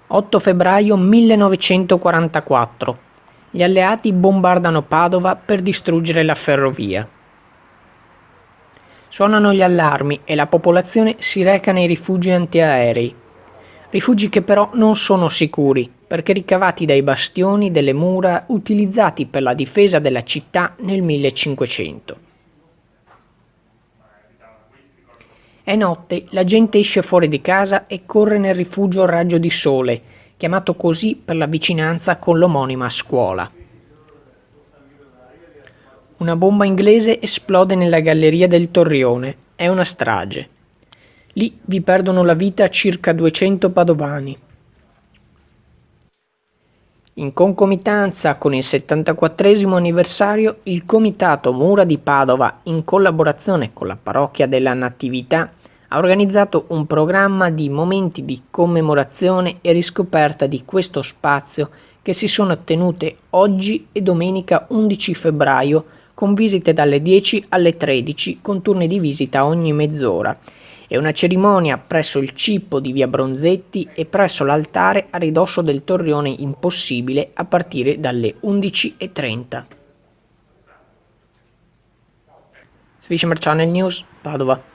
8 febbraio 1944. Gli alleati bombardano Padova per distruggere la ferrovia. Suonano gli allarmi e la popolazione si reca nei rifugi antiaerei. Rifugi che però non sono sicuri, perché ricavati dai bastioni delle mura utilizzati per la difesa della città nel 1500. È notte, la gente esce fuori di casa e corre nel rifugio Raggio di Sole, chiamato così per la vicinanza con l'omonima scuola. Una bomba inglese esplode nella galleria del Torrione. È una strage. Lì vi perdono la vita circa 200 padovani. In concomitanza con il 74° anniversario, il Comitato Mura di Padova, in collaborazione con la Parrocchia della Natività, ha organizzato un programma di momenti di commemorazione e riscoperta di questo spazio che si sono tenute oggi e domenica 11 febbraio con visite dalle 10 alle 13 con turni di visita ogni mezz'ora e una cerimonia presso il cippo di via Bronzetti e presso l'altare a ridosso del Torrione Impossibile a partire dalle 11:30. Swismer Channel News, Padova.